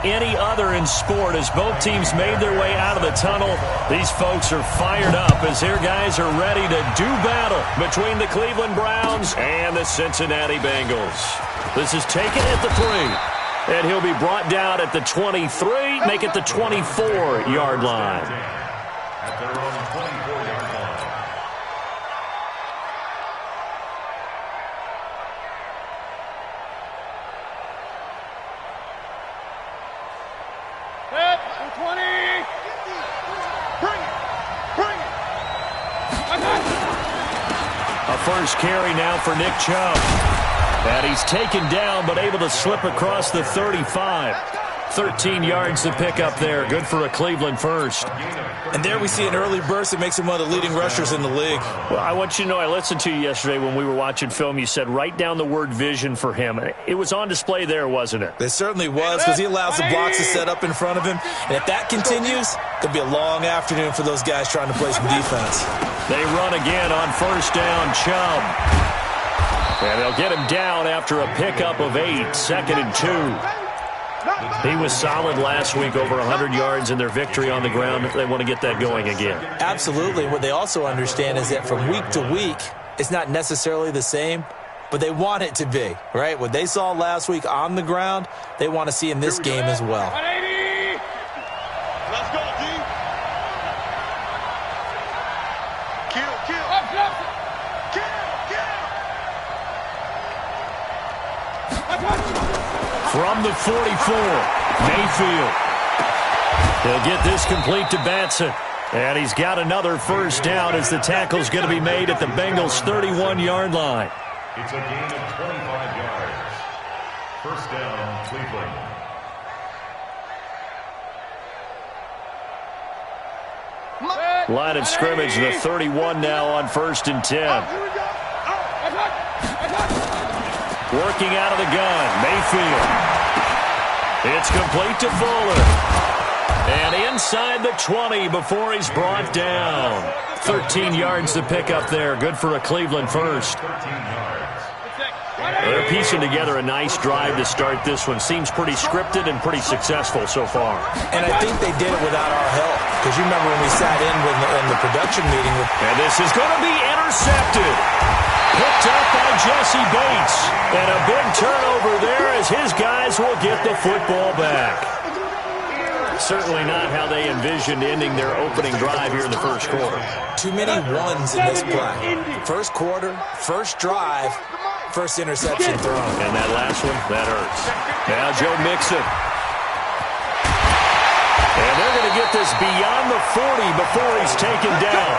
Any other in sport as both teams made their way out of the tunnel. These folks are fired up as their guys are ready to do battle between the Cleveland Browns and the Cincinnati Bengals. This is taken at the 3, and he'll be brought down at the 23, make it the 24-yard line. At their own 24-yard line. A first carry now for Nick Chubb. And he's taken down but able to slip across the 35. 13 yards to pick up there. Good for a Cleveland first. And there we see an early burst that makes him one of the leading rushers in the league. Well, I want you to know, I listened to you yesterday when we were watching film. You said write down the word vision for him. It was on display there, wasn't it? It certainly was, because he allows the blocks to set up in front of him. And if that continues, it could be a long afternoon for those guys trying to play some defense. They run again on first down, Chubb. And they'll get him down after a pickup of 8, 2nd and 2. He was solid last week, over 100 yards in their victory on the ground. They want to get that going again. Absolutely. What they also understand is that from week to week, it's not necessarily the same, but they want it to be, right? What they saw last week on the ground, they want to see in this game as well. 180. Let's go, D. Kill. From the 44, Mayfield. He'll get this complete to Batson. And he's got another first down as the tackle's going to be made at the Bengals' 31-yard line. It's a gain of 25 yards. First down, Cleveland. Line of scrimmage, the 31 now on 1st and 10. Working out of the gun, Mayfield. It's complete to Fuller. And inside the 20 before he's brought down. 13 yards to pick up there. Good for a Cleveland first. 13 yards. They're piecing together a nice drive to start this one. Seems pretty scripted and pretty successful so far. And I think they did it without our help. Because you remember when we sat in the production meeting. And this is going to be intercepted. Picked up by Jesse Bates. And a big turnover there as his guys will get the football back. Certainly not how they envisioned ending their opening drive here in the first quarter. Too many ones in this play. First quarter, first drive, first interception thrown. And that last one, that hurts. Now Joe Mixon. And they're going to get this beyond the 40 before he's taken down.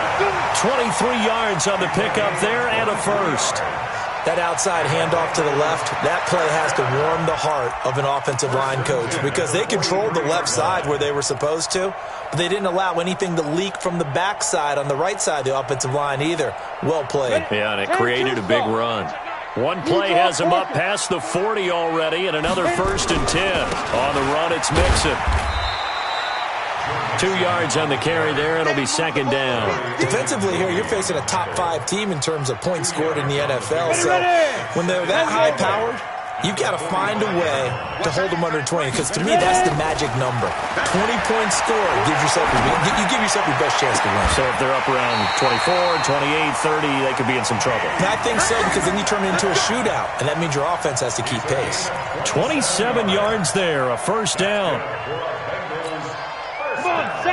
23 yards on the pickup there and a first. That outside handoff to the left, that play has to warm the heart of an offensive line coach because they controlled the left side where they were supposed to, but they didn't allow anything to leak from the backside on the right side of the offensive line either. Well played. Yeah, and it created a big run. One play has him up past the 40 already, and another 1st and 10. On the run, it's Mixon. 2 yards on the carry there, and it'll be 2nd down. Defensively here, you're facing a top 5 team in terms of points scored in the NFL. So when they're that high-powered, you got to find a way to hold them under 20. Because to me, that's the magic number. 20 points scored gives yourself you give yourself your best chance to win. So if they're up around 24, 28, 30, they could be in some trouble. I think so, because then you turn it into a shootout, and that means your offense has to keep pace. 27 yards there, a first down.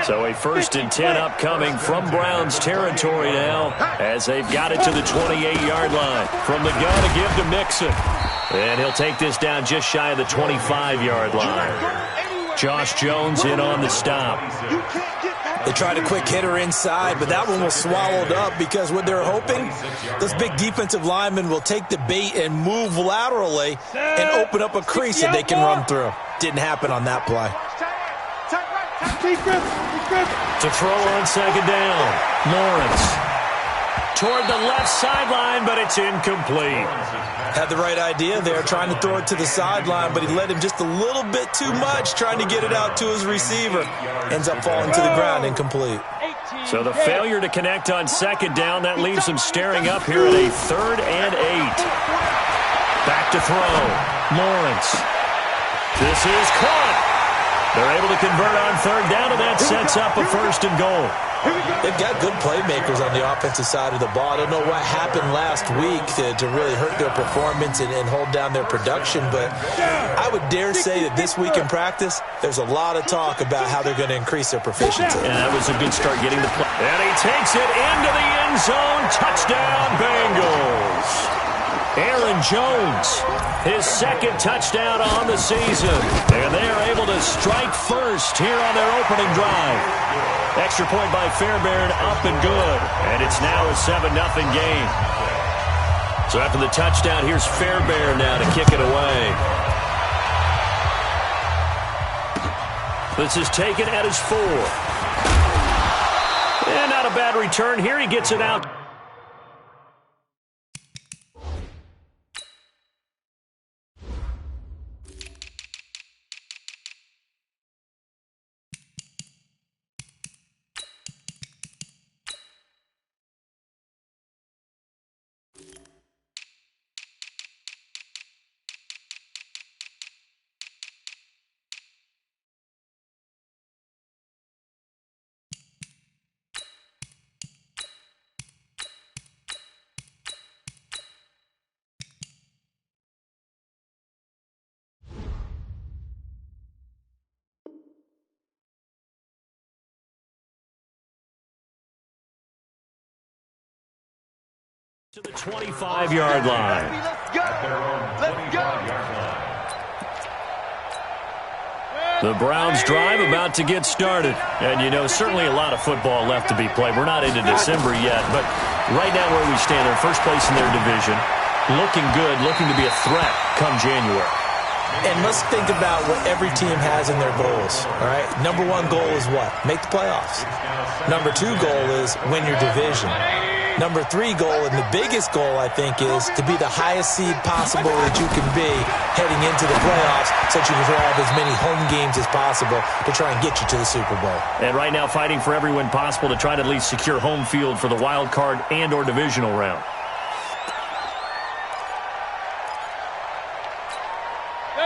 So a 1st and 10 upcoming from Browns territory now as they've got it to the 28-yard line. From the gun to give to Mixon. And he'll take this down just shy of the 25-yard line. Josh Jones in on the stop. They tried a quick hitter inside, but that one was swallowed up because what they're hoping, those big defensive linemen will take the bait and move laterally and open up a crease that they can run through. Didn't happen on that play. To throw on 2nd down, Lawrence. Toward the left sideline, but it's incomplete. Had the right idea there, trying to throw it to the sideline, but he led him just a little bit too much, trying to get it out to his receiver. Ends up falling to the ground, incomplete. So the failure to connect on 2nd down, that leaves him staring up here at a 3rd and 8. Back to throw, Lawrence. This is caught. They're able to convert on third down, and that sets up a first and goal. They've got good playmakers on the offensive side of the ball. I don't know what happened last week to really hurt their performance and hold down their production, but I would dare say that this week in practice, there's a lot of talk about how they're going to increase their proficiency. And that was a good start getting the play. And he takes it into the end zone. Touchdown, Bengals. Aaron Jones, his second touchdown on the season. And they are able to strike first here on their opening drive. Extra point by Fairbairn, up and good. And it's now a 7-0 game. So after the touchdown, here's Fairbairn now to kick it away. This is taken at his 4. And not a bad return here. He gets it out. To the 25-yard line. Let's go. Let's go. The Browns drive about to get started. And, you know, certainly a lot of football left to be played. We're not into December yet, but right now where we stand, they're first place in their division. Looking good, looking to be a threat come January. And let's think about what every team has in their goals, all right? Number 1 goal is what? Make the playoffs. Number 2 goal is win your division. Number 3 goal, and the biggest goal, I think, is to be the highest seed possible that you can be heading into the playoffs so that you can have as many home games as possible to try and get you to the Super Bowl. And right now fighting for every win possible to try to at least secure home field for the wild card and or divisional round.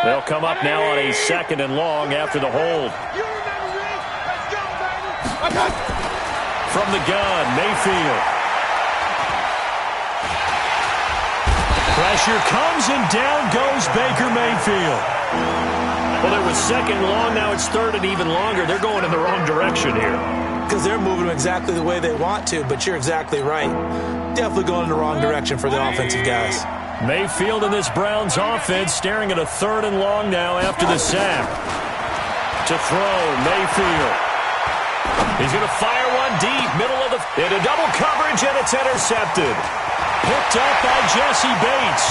They'll come up now on a 2nd and long after the hold. You remember this? Let's go, baby. From the gun, Mayfield. Pressure comes, and down goes Baker Mayfield. Well, it was 2nd and long. Now it's 3rd and even longer. They're going in the wrong direction here. Because they're moving them exactly the way they want to, but you're exactly right. Definitely going in the wrong direction for the offensive guys. Mayfield and this Browns offense staring at a 3rd and long now after the sack. To throw, Mayfield. He's going to fire one deep, middle of the... into double coverage, and it's intercepted. Picked up by Jesse Bates.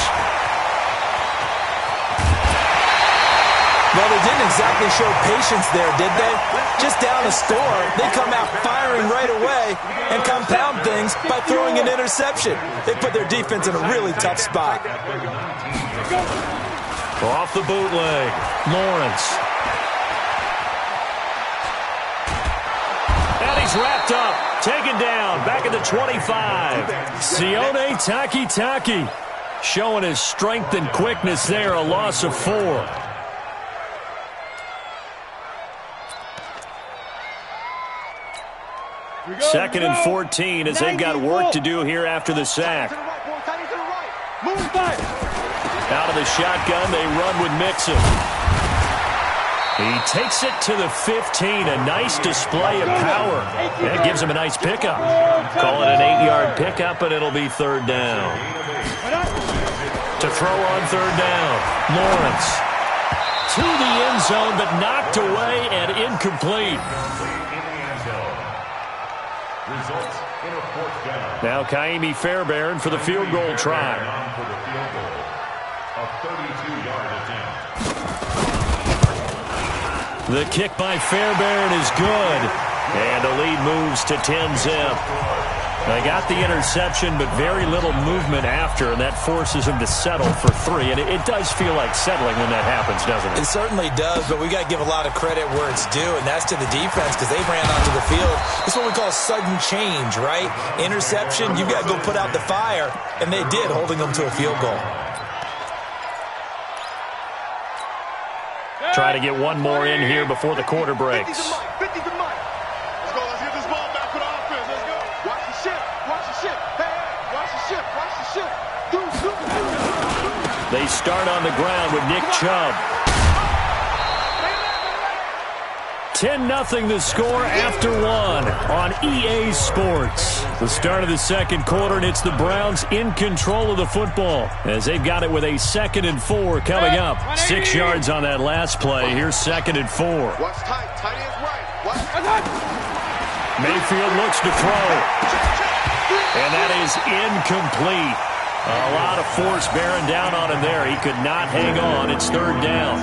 Well, they didn't exactly show patience there, did they? Just down a score, they come out firing right away and compound things by throwing an interception. They put their defense in a really tough spot. Off the bootleg, Lawrence. And he's wrapped up. Taken down, back at the 25. Sione Takitaki showing his strength and quickness there, a loss of 4. Second and 14 as they've got work to do here after the sack. Out of the shotgun, they run with Mixon. He takes it to the 15, a nice display of power. That gives him a nice pickup. Call it an 8-yard pickup, and it'll be 3rd down. To throw on 3rd down, Lawrence. To the end zone, but knocked away and incomplete. Now Kaimi Fairbairn for the field goal try. A 32-yard attempt. The kick by Fairbairn is good. And the lead moves to 10-zip. They got the interception, but very little movement after, and that forces them to settle for 3. And it does feel like settling when that happens, doesn't it? It certainly does, but we got to give a lot of credit where it's due, and that's to the defense because they ran onto the field. It's what we call sudden change, right? Interception, you've got to go put out the fire, and they did, holding them to a field goal. Try to get one more in here before the quarter breaks. 50 to Mike. Let's go. Let's get this ball back for the offense. Let's go. Watch the ship. Watch the ship. Hey, watch the ship. Watch the ship. They start on the ground with Nick Chubb. 10-0 the score after one on EA Sports. The start of the second quarter, and it's the Browns in control of the football as they've got it with a 2nd and 4 coming up. 6 yards on that last play. Here's 2nd and 4. Watch tight. Tight ends right. Watch. Mayfield looks to throw. And that is incomplete. A lot of force bearing down on him there. He could not hang on. It's 3rd down.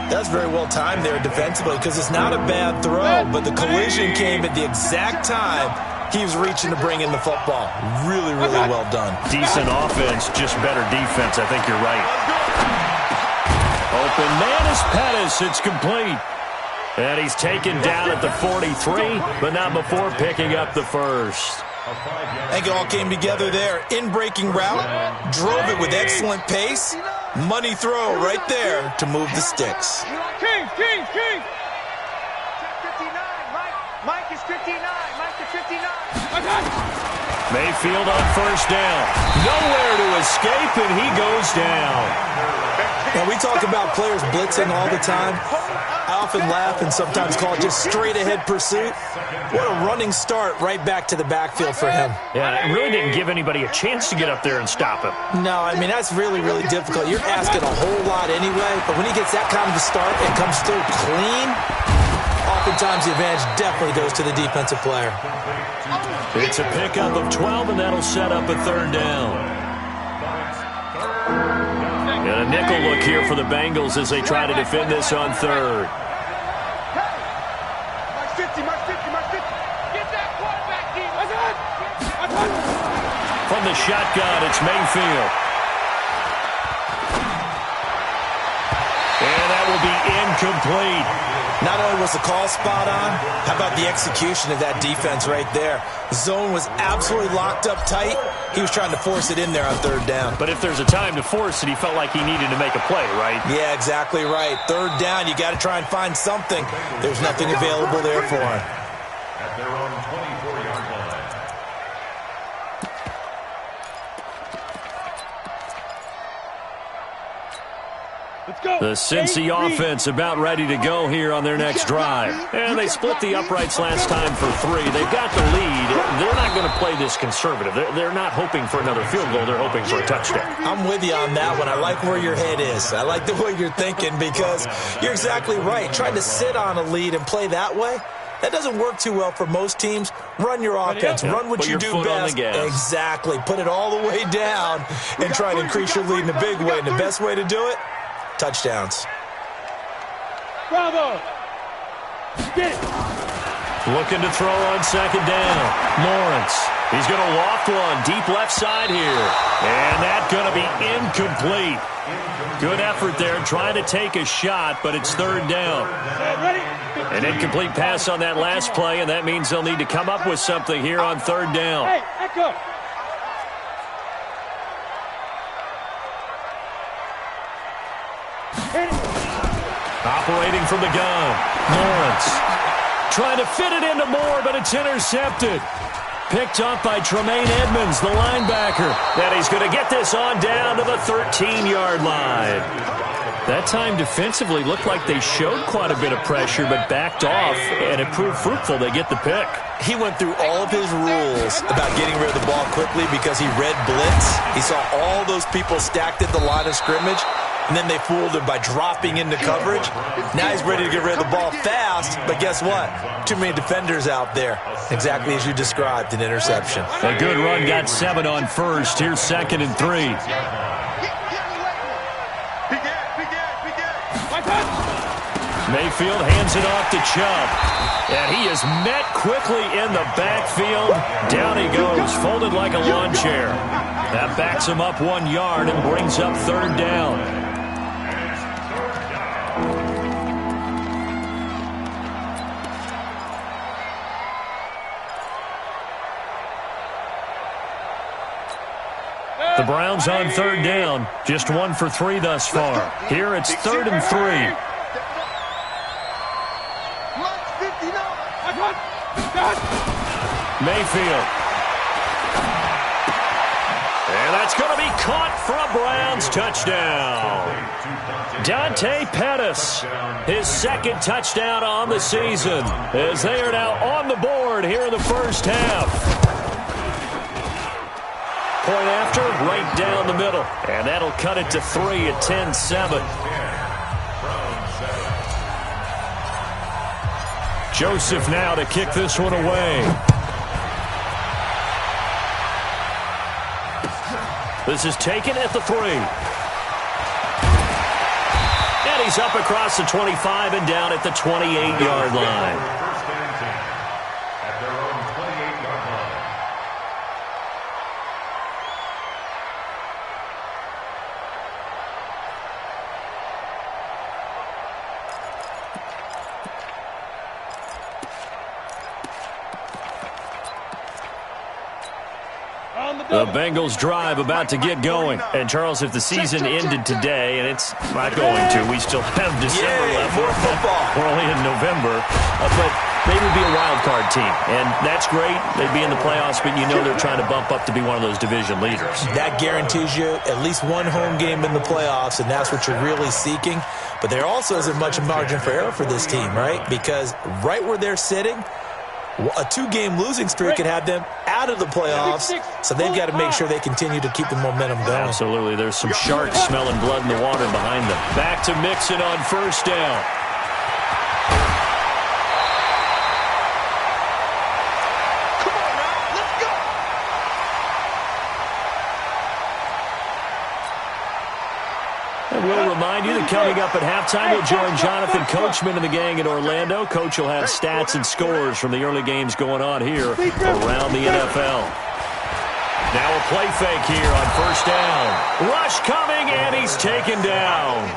That's very well timed there defensively because it's not a bad throw, but the collision came at the exact time he was reaching to bring in the football. Really, really well done. Decent offense, just better defense. I think you're right. Open man is Pettis. It's complete. And he's taken down at the 43, but not before picking up the first. I think it all came together there. In-breaking route, drove it with excellent pace. Money throw right there to move the sticks. King. 59. Mike is 59. Mike is 59. Mayfield on 1st down. Nowhere to escape, and he goes down. And we talk about players blitzing all the time. I often laugh and sometimes call it just straight-ahead pursuit. What a running start right back to the backfield for him. Yeah, it really didn't give anybody a chance to get up there and stop him. No, I mean, that's really, really difficult. You're asking a whole lot anyway, but when he gets that kind of a start and comes through clean, oftentimes the advantage definitely goes to the defensive player. It's a pickup of 12, and that'll set up a 3rd down. And a nickel look here for the Bengals as they try to defend this on 3rd. Mike 50. Get that quarterback, team. From the shotgun, it's Mayfield. And that will be incomplete. Not only was the call spot on, how about the execution of that defense right there? Zone was absolutely locked up tight. He was trying to force it in there on 3rd down. But if there's a time to force it, he felt like he needed to make a play, right? Yeah, exactly right. 3rd down, you got to try and find something. There's nothing available there for him. At their own 24-yard line. The Cincy offense about ready to go here on their next drive. And they split the uprights last time for 3. They've got the lead. They're not going to play this conservative. They're not hoping for another field goal. They're hoping for a touchdown. I'm with you on that one. I like where your head is. I like the way you're thinking because you're exactly right. Trying to sit on a lead and play that way, that doesn't work too well for most teams. Run your offense. Run what you do best. Exactly. Put it all the way down and try to increase your lead in a big way. And the best way to do it, touchdowns. Bravo. Get it. Looking to throw on 2nd down. Lawrence. He's going to loft one deep left side here. And that's going to be incomplete. Good effort there trying to take a shot, but it's 3rd down. An incomplete pass on that last play, and that means they'll need to come up with something here on 3rd down. Hey, echo. Operating from the gun. Lawrence trying to fit it into Moore, but it's intercepted. Picked up by Tremaine Edmonds, the linebacker. And he's going to get this on down to the 13-yard line. That time defensively looked like they showed quite a bit of pressure, but backed off, and it proved fruitful. They get the pick. He went through all of his rules about getting rid of the ball quickly because he read blitz. He saw all those people stacked at the line of scrimmage, and then they fooled him by dropping into coverage. Now he's ready to get rid of the ball fast, but guess what? Too many defenders out there. Exactly as you described, an interception. A good run, got 7 on 1st. Here's 2nd and 3. Mayfield hands it off to Chubb. And he is met quickly in the backfield. Down he goes, folded like a lawn chair. That backs him up 1 yard and brings up 3rd down. The Browns on 3rd down. Just 1 for 3 thus far. Here it's 3rd and 3. Mayfield. And that's going to be caught for a Browns touchdown. Dante Pettis, his second touchdown on the season, as they are now on the board here in the first half. Point after, right down the middle. And that'll cut it to 3 at 10-7. Joseph now to kick this one away. This is taken at the 3. And he's up across the 25 and down at the 28-yard line. First and 10 at their own 28-yard line. The Bengals drive about to get going. And, Charles, if the season ended today, and it's not going to, we still have December left. More football. We're only in November. But they would be a wild card team. And that's great. They'd be in the playoffs, but you know they're trying to bump up to be one of those division leaders. That guarantees you at least one home game in the playoffs, and that's what you're really seeking. But there also isn't much margin for error for this team, right? Because right where they're sitting, a 2-game losing streak could have them out of the playoffs, so they've got to make sure they continue to keep the momentum going. Absolutely. There's some sharks smelling blood in the water behind them. Back to Mixon on first down. Come on now, let's go. And we'll remind you that coming up at halftime, we'll join Jonathan Coachman and the gang in Orlando. Coach will have stats and scores from the early games going on here around the NFL. Now a play fake here on first down. Rush coming, and he's taken down.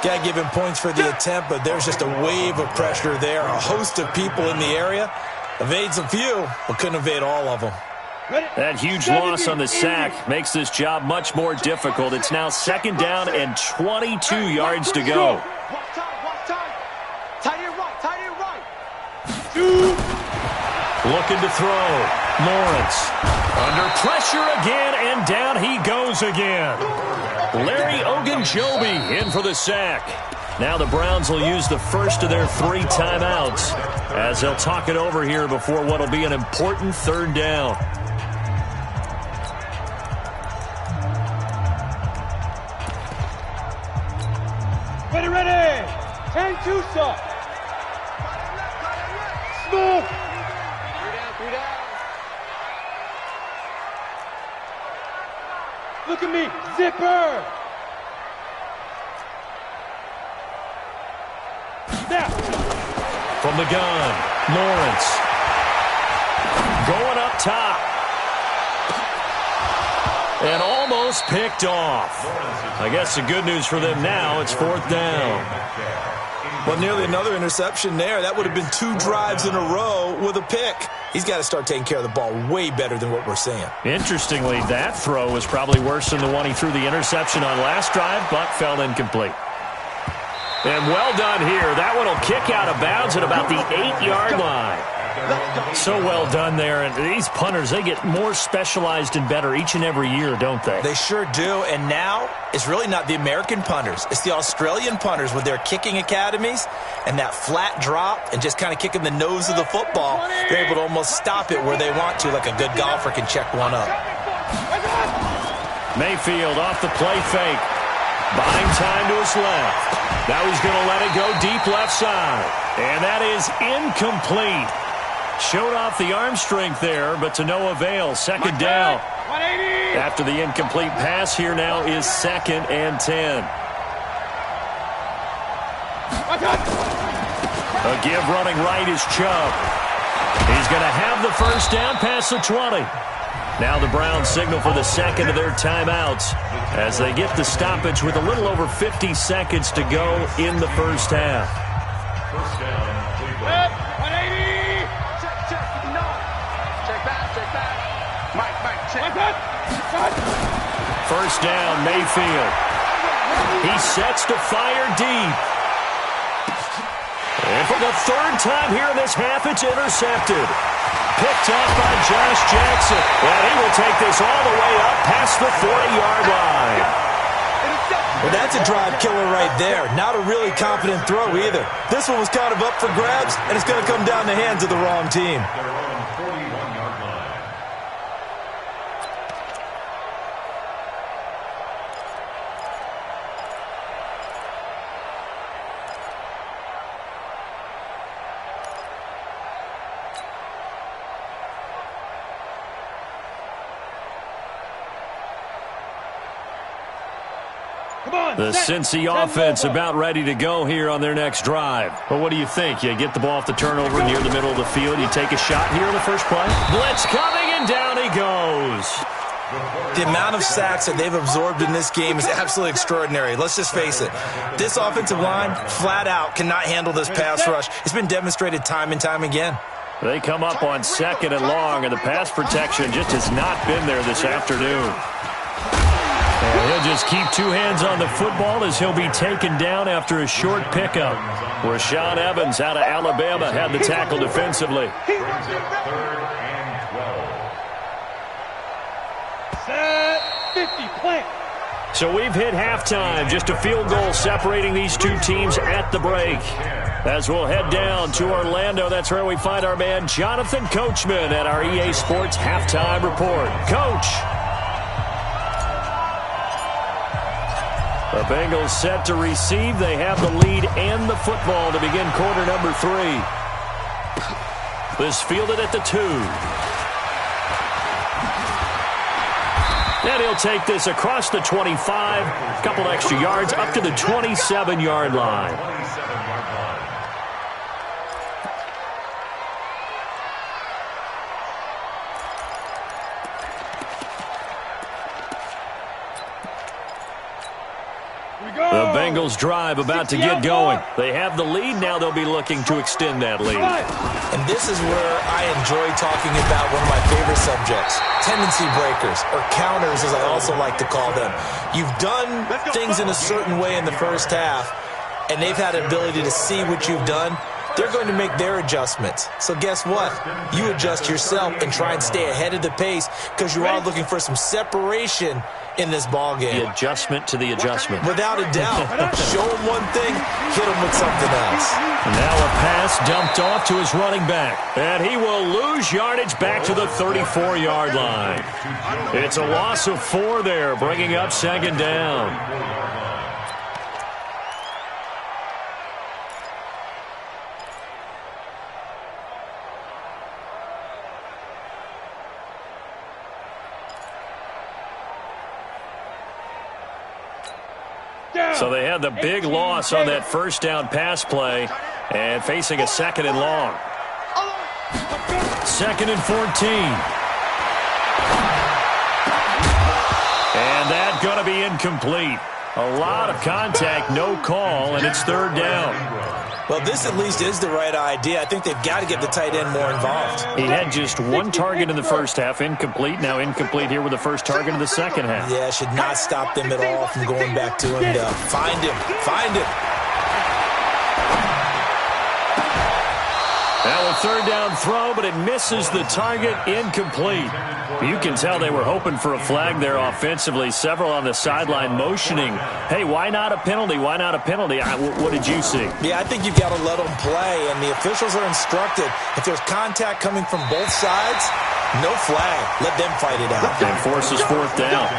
Got to give him points for the attempt, but there's just a wave of pressure there. A host of people in the area. Evades a few, but couldn't evade all of them. That huge loss on the sack makes this job much more difficult. It's now second down and 22 yards to go. Watch time. Tight end right. Looking to throw. Lawrence under pressure again, and down he goes again. Larry Ogunjobi in for the sack. Now the Browns will use the first of their 3 timeouts as they'll talk it over here before what will be an important third down. Ready. 10-2, sir. Smooth. 3 down. Look at me. Zipper. Now. From the gun, Lawrence. Going up top. And almost picked off. I guess the good news for them now, it's 4th down. Well, nearly another interception there. That would have been 2 drives in a row with a pick. He's got to start taking care of the ball way better than what we're seeing. Interestingly, that throw was probably worse than the one he threw the interception on last drive, but fell incomplete. And well done here. That one will kick out of bounds at about the 8-yard line. So well done there. And these punters, they get more specialized and better each and every year, don't they? They sure do. And now it's really not the American punters. It's the Australian punters with their kicking academies and that flat drop and just kind of kicking the nose of the football. They're able to almost stop it where they want to, like a good golfer can check one up. Mayfield off the play fake. Buying time to his left. Now he's going to let it go deep left side. And that is incomplete. Showed off the arm strength there, but to no avail. Second down. 180. After the incomplete pass, here now is 2nd and 10. A give running right is Chubb. He's going to have the first down past the 20. Now the Browns signal for the second of their timeouts as they get the stoppage with a little over 50 seconds to go in the first half. First down, Cleveland. 180. Check back. Mike, check. First down, Mayfield. He sets to fire deep. And for the third time here in this half. It's intercepted. Picked up by Josh Jackson. And he will take this all the way up past the 40-yard line. Well, that's a drive killer right there. Not a really confident throw either. This one was kind of up for grabs, and it's going to come down the hands of the wrong team. The Cincy offense about ready to go here on their next drive. But what do you think? You get the ball off the turnover near the middle of the field. You take a shot here in the first play. Blitz coming, and down he goes. The amount of sacks that they've absorbed in this game is absolutely extraordinary. Let's just face it. This offensive line, flat out, cannot handle this pass rush. It's been demonstrated time and time again. They come up on 2nd and long, and the pass protection just has not been there this afternoon. And he'll just keep two hands on the football as he'll be taken down after a short pickup. Rashaan Evans out of Alabama had the tackle defensively. Set 50, plant. So we've hit halftime. Just a field goal separating these two teams at the break. As we'll head down to Orlando, that's where we find our man Jonathan Coachman at our EA Sports Halftime Report. Coach. The Bengals set to receive. They have the lead and the football to begin quarter number 3. This fielded at the 2. And he'll take this across the 25. A couple extra yards up to the 27-yard line. The Bengals drive about to get going. They have the lead. Now they'll be looking to extend that lead. And this is where I enjoy talking about one of my favorite subjects, tendency breakers, or counters as I also like to call them. You've done things in a certain way in the first half, and they've had an ability to see what you've done. They're going to make their adjustments. So guess what? You adjust yourself and try and stay ahead of the pace because you are looking for some separation in this ball game. The adjustment to the adjustment. Without a doubt. Show him one thing, hit him with something else. Now a pass dumped off to his running back. And he will lose yardage back to the 34-yard line. It's a loss of 4 there, bringing up 2nd down. So they had the big loss on that first down pass play and facing a 2nd and long. 2nd and 14. And that's going to be incomplete. A lot of contact, no call, and it's 3rd down. Well, this at least is the right idea. I think they've got to get the tight end more involved. He had just 1 target in the first half, incomplete. Now incomplete here with the first target in the second half. Yeah, should not stop them at all from going back to him. Find him. Find him. Now a 3rd down throw, but it misses the target, incomplete. You can tell they were hoping for a flag there offensively. Several on the sideline motioning, hey, why not a penalty? Why not a penalty? What did you see? Yeah, I think you've got to let them play, and the officials are instructed. If there's contact coming from both sides, no flag. Let them fight it out. And forces 4th down.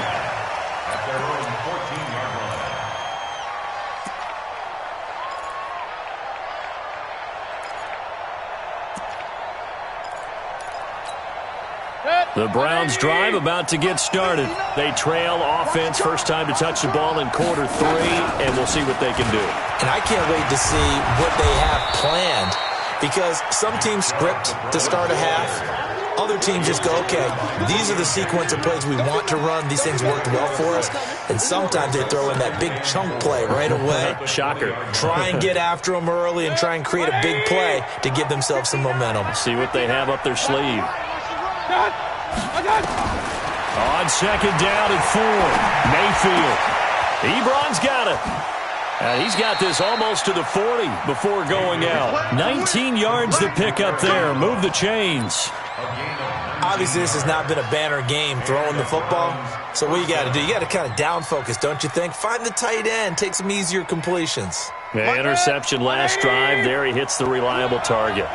The Browns drive about to get started. They trail offense, first time to touch the ball in quarter 3, and we'll see what they can do. And I can't wait to see what they have planned because some teams script to start a half. Other teams just go, okay, these are the sequence of plays we want to run. These things worked well for us. And sometimes they throw in that big chunk play right away. Shocker. Try and get after them early and try and create a big play to give themselves some momentum. See what they have up their sleeve. On 2nd down and 4, Mayfield. Ebron's got it. And he's got this almost to the 40 before going out. 19 yards to pick up there. Move the chains. Obviously, this has not been a banner game throwing the football. So what you got to do, you got to kind of down focus, don't you think? Find the tight end. Take some easier completions. Yeah, interception last drive. There he hits the reliable target.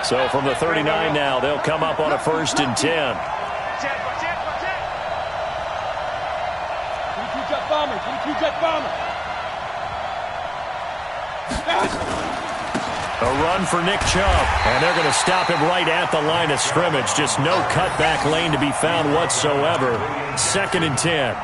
So from the 39 now, they'll come up on a 1st and 10. A run for Nick Chubb, and they're going to stop him right at the line of scrimmage. Just no cutback lane to be found whatsoever. 2nd and 10.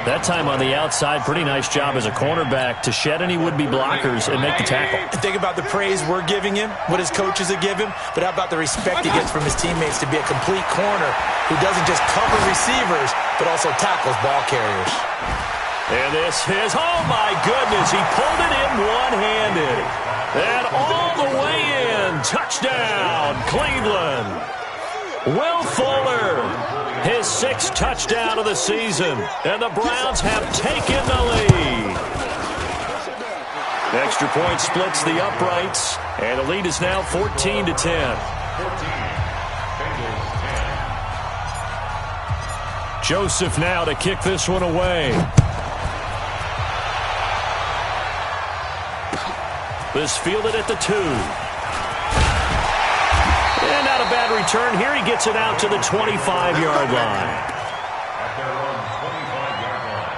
That time on the outside, pretty nice job as a cornerback to shed any would-be blockers and make the tackle. Think about the praise we're giving him, what his coaches have given him, but how about the respect he gets from his teammates to be a complete corner who doesn't just cover receivers, but also tackles ball carriers. And this is, oh my goodness, he pulled it in one-handed. And all the way in, touchdown, Cleveland. Will Fuller, his 6th touchdown of the season, and the Browns have taken the lead. The extra point splits the uprights, and the lead is now 14 to 10. Joseph now to kick this one away. This fielded at the 2. And not a bad return. Here he gets it out to the 25-yard line. At their own 25-yard line.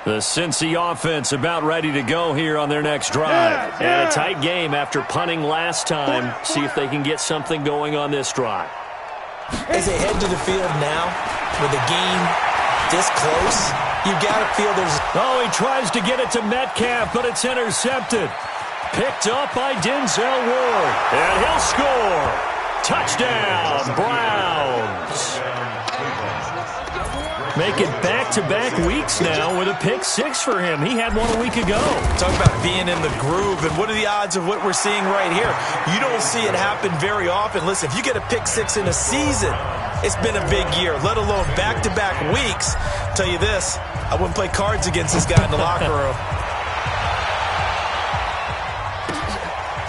The Cincy offense about ready to go here on their next drive. And a tight game after punting last time. See if they can get something going on this drive. As they head to the field now, with the game this close, you got to feel there's... Oh, he tries to get it to Metcalf, but it's intercepted. Picked up by Denzel Ward. And he'll score. Touchdown, Browns. Making back-to-back weeks now with a pick 6 for him. He had one a week ago. Talk about being in the groove, and what are the odds of what we're seeing right here? You don't see it happen very often. Listen, if you get a pick 6 in a season, it's been a big year, let alone back-to-back weeks. I'll tell you this, I wouldn't play cards against this guy in the locker room.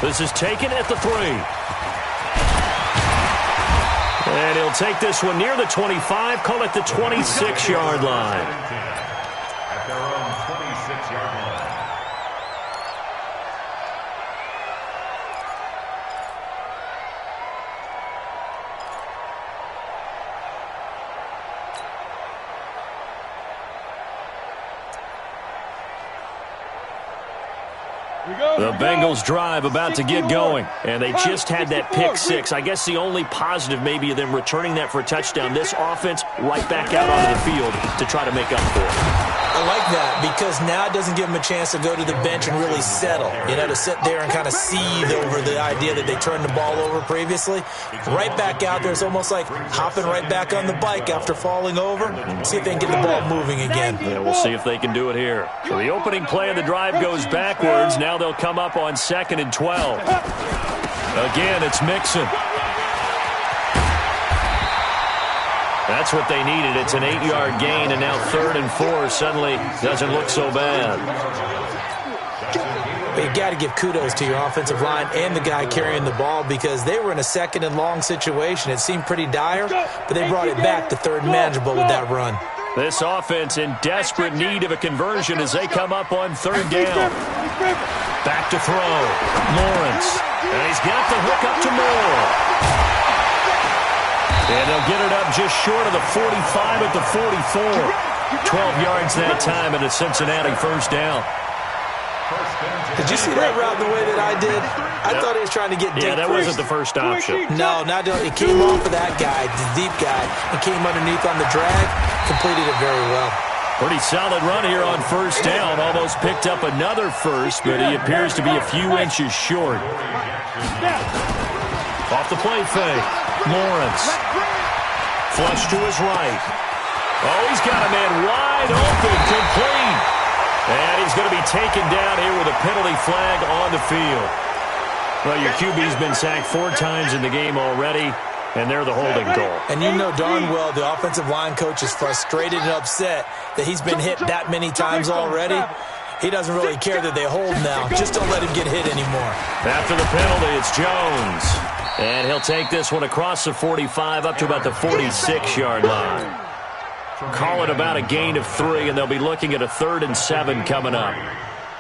This is taken at the 3. And he'll take this one near the 25, call it the 26-yard line. At their own 26-yard line. The Bengals drive about to get going, and they just had that pick 6. I guess the only positive maybe of them returning that for a touchdown. This offense right back out onto the field to try to make up for it. I like that because now it doesn't give them a chance to go to the bench and really settle, you know, to sit there and kind of seethe over the idea that they turned the ball over previously. Right back out there, it's almost like hopping right back on the bike after falling over. See if they can get the ball moving again. Yeah, we'll see if they can do it here. So the opening play of the drive goes backwards. Now they'll come up on 2nd and 12. Again, it's Mixon. That's what they needed. It's an 8-yard gain, and now 3rd and 4 suddenly doesn't look so bad. But you got to give kudos to your offensive line and the guy carrying the ball because they were in a 2nd and long situation. It seemed pretty dire, but they brought it back to 3rd and manageable with that run. This offense in desperate need of a conversion as they come up on 3rd down. Back to throw. Lawrence. And he's got the hook up to Moore. And they'll get it up just short of the 45 at the 44. 12 yards that time and a Cincinnati 1st down. Did you see that route the way that I did? I thought he was trying to get deep. Yeah, that wasn't the first option. No, not it came off of that guy, the deep guy, and came underneath on the drag. Completed it very well. Pretty solid run here on 1st down. Almost picked up another first, but he appears to be a few inches short. Off the play fake. Lawrence Flush to his right. Oh, he's got a man wide open, complete. And he's going to be taken down here with a penalty flag on the field. Well, your QB's been sacked 4 times in the game already, and they're the holding call. And you know darn well the offensive line coach is frustrated and upset that he's been hit that many times already. He doesn't really care that they hold now. Just don't let him get hit anymore. After the penalty, it's Jones. And he'll take this one across the 45 up to about the 46-yard line. Call it about a gain of 3, and they'll be looking at a 3rd and 7 coming up.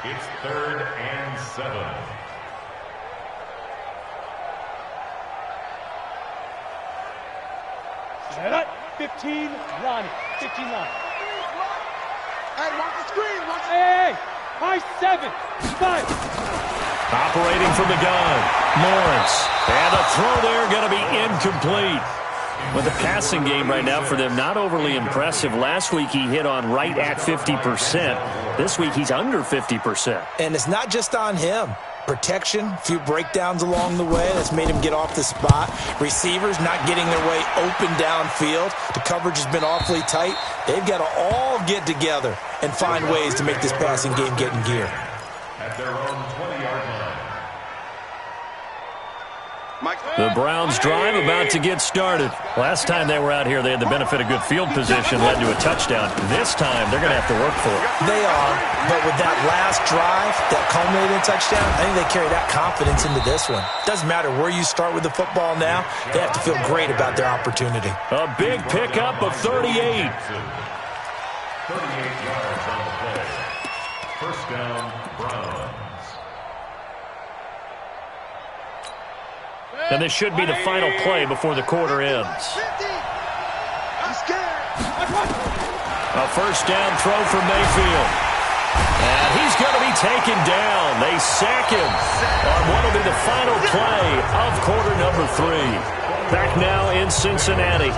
It's 3rd and 7. Set up. 15, Ronnie. 15 line. Hey, watch the screen. Watch the Hey, high 7, 5. Operating from the gun, Lawrence. And the throw there going to be incomplete. With the passing game right now for them, not overly impressive. Last week he hit on right at 50%. This week he's under 50%. And it's not just on him. Protection, a few breakdowns along the way that's made him get off the spot. Receivers not getting their way open downfield. The coverage has been awfully tight. They've got to all get together and find ways to make this passing game get in gear. At their own 20-yard line. The Browns drive about to get started. Last time they were out here, they had the benefit of good field position, led to a touchdown. This time, they're going to have to work for it. They are, but with that last drive, that culminating touchdown, I think they carry that confidence into this one. Doesn't matter where you start with the football now, they have to feel great about their opportunity. A big pickup of 38. 38 yards on the play. First down, Browns. And this should be the final play before the quarter ends. A first down throw from Mayfield. And he's going to be taken down. They sack him on what will be the final play of quarter number 3. Back now in Cincinnati.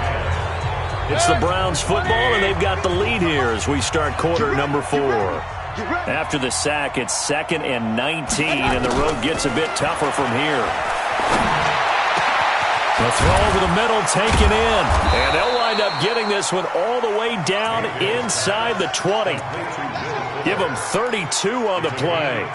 It's the Browns football, and they've got the lead here as we start quarter number 4. After the sack, it's 2nd and 19, and the road gets a bit tougher from here. The throw over the middle taken in. And they'll wind up getting this one all the way down inside the 20. Give them 32 on the play.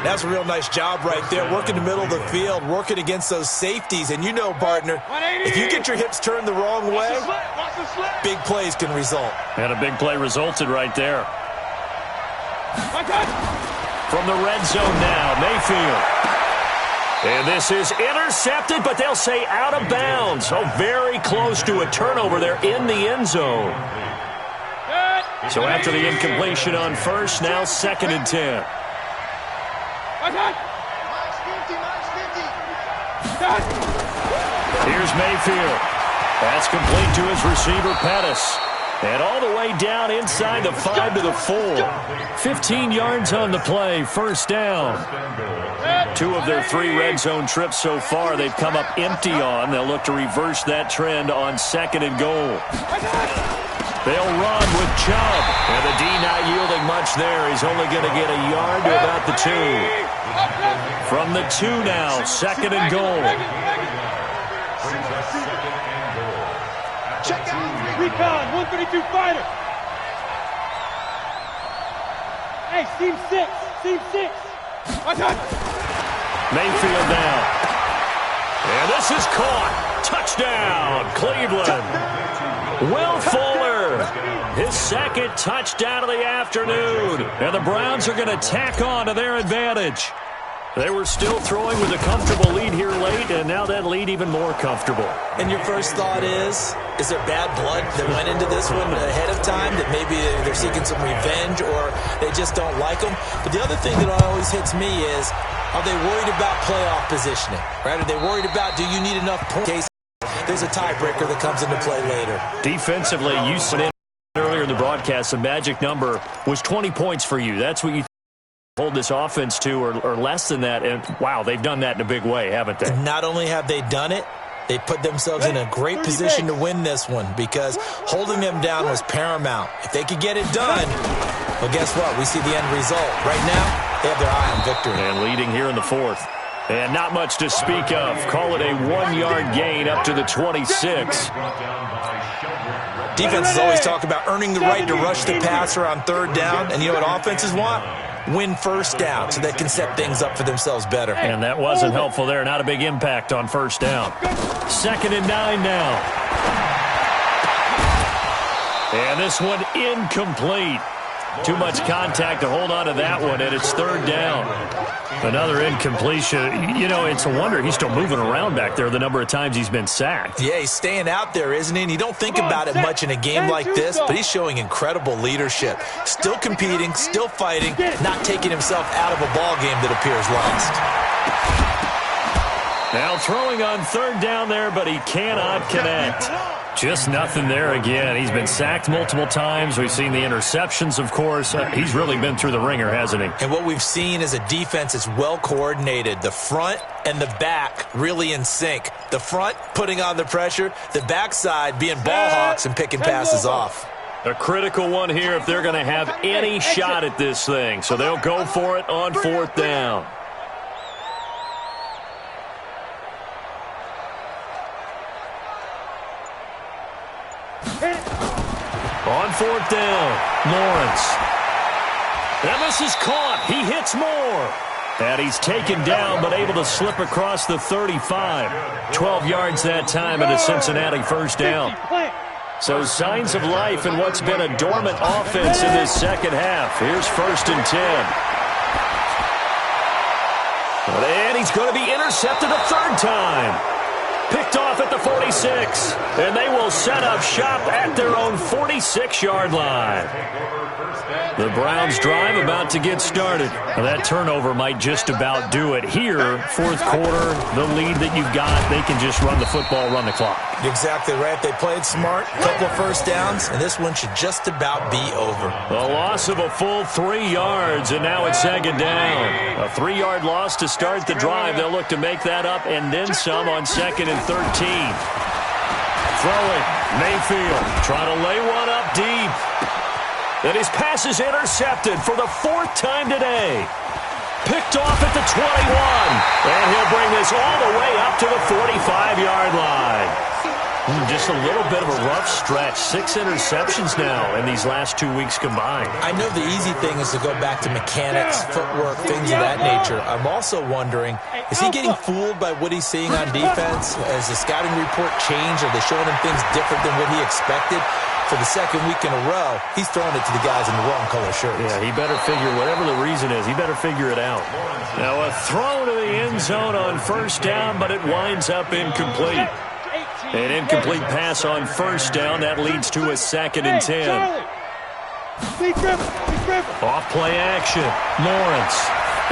That's a real nice job right there. Working the middle of the field, working against those safeties. And you know, partner, if you get your hips turned the wrong way, big plays can result. And a big play resulted right there. From the red zone now, Mayfield. And this is intercepted, but they'll say out of bounds. Oh, very close to a turnover there in the end zone. So after the incompletion on first, now 2nd and 10. Here's Mayfield. That's complete to his receiver, Pettis. And all the way down inside the 5 to the 4. 15 yards on the play, first down. 2 of their 3 red zone trips so far they've come up empty on. They'll look to reverse that trend on 2nd and goal. They'll run with Chubb. And the D not yielding much there. He's only going to get a yard to about the 2. From the 2 now, 2nd and goal. Recon, 132 fighter. Hey, seam 6. Seam 6. Mayfield down. And this is caught. Touchdown, Cleveland. Will Fuller, his 2nd touchdown of the afternoon. And the Browns are going to tack on to their advantage. They were still throwing with a comfortable lead here late, and now that lead even more comfortable. And your first thought is there bad blood that went into this one ahead of time, that maybe they're seeking some revenge or they just don't like them? But the other thing that always hits me is, are they worried about playoff positioning? Right? Are they worried about, do you need enough points? There's a tiebreaker that comes into play later. Defensively, you said earlier in the broadcast, the magic number was 20 points for you. That's what you hold this offense to, or less than that. And, wow, they've done that in a big way, haven't they? And not only have they done it, they put themselves in a great position to win this one because holding them down was paramount. If they could get it done, well, guess what? We see the end result. Right now, they have their eye on victory. And leading here in the 4th. And not much to speak of. Call it a 1-yard gain up to the 26. Brought down by Defenses always talk about earning the right to rush the passer on third down, and you know what offenses want? Win first down so they can set things up for themselves better. And that wasn't helpful there. Not a big impact on first down. 2nd and 9 now. And this one incomplete. Too much contact to hold on to that one, and it's 3rd down. Another incompletion. You know, it's a wonder he's still moving around back there the number of times he's been sacked. Yeah, he's staying out there, isn't he? And you don't think about it much in a game like this, but he's showing incredible leadership. Still competing, still fighting, not taking himself out of a ball game that appears lost. Now throwing on 3rd down there, but he cannot connect. Just nothing there again. He's been sacked multiple times. We've seen the interceptions, of course. He's really been through the ringer, hasn't he? And what we've seen is a defense that's well coordinated. The front and the back really in sync. The front putting on the pressure, the backside being ball hawks and picking passes off. A critical one here if they're going to have any shot at this thing. So they'll go for it on 4th down. On 4th down, Lawrence. And this is caught. He hits more. And he's taken down but able to slip across the 35. 12 yards that time and a Cincinnati first down. So signs of life in what's been a dormant offense in this second half. Here's 1st and 10. And he's going to be intercepted a 3rd time. Picked off at the 46, and they will set up shop at their own 46-yard line. The Browns drive about to get started. Now that turnover might just about do it. Here, 4th quarter, the lead that you've got, they can just run the football, run the clock. Exactly right. They played smart, couple of first downs, and this one should just about be over. A loss of a full 3 yards, and now it's 2nd down. A 3-yard loss to start the drive. They'll look to make that up and then some on 2nd and 13. Throwing, Mayfield trying to lay one up deep. And his pass is intercepted for the 4th time today. Picked off at the 21. And he'll bring this all the way up to the 45-yard line. Just a little bit of a rough stretch. 6 interceptions now in these last 2 weeks combined. I know the easy thing is to go back to mechanics, footwork, things of that nature. I'm also wondering, is he getting fooled by what he's seeing on defense? Has the scouting report changed? Are they showing him things different than what he expected? For the 2nd week in a row, he's throwing it to the guys in the wrong color shirts. Yeah, he better figure, whatever the reason is, he better figure it out. Now a throw to the end zone on 1st down, but it winds up incomplete. An incomplete pass on 1st down. That leads to a 2nd and 10. Off play action. Lawrence.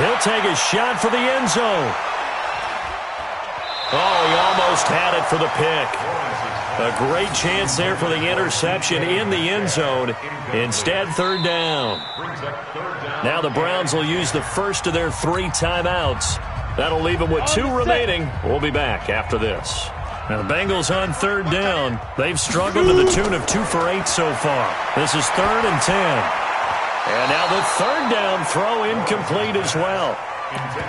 He'll take a shot for the end zone. Oh, he almost had it for the pick. A great chance there for the interception in the end zone. Instead, 3rd down. Now the Browns will use the first of their 3 timeouts. That'll leave them with 2 remaining. We'll be back after this. Now the Bengals on 3rd down. They've struggled to the tune of 2 for 8 so far. This is 3rd and 10. And now the 3rd down throw incomplete as well.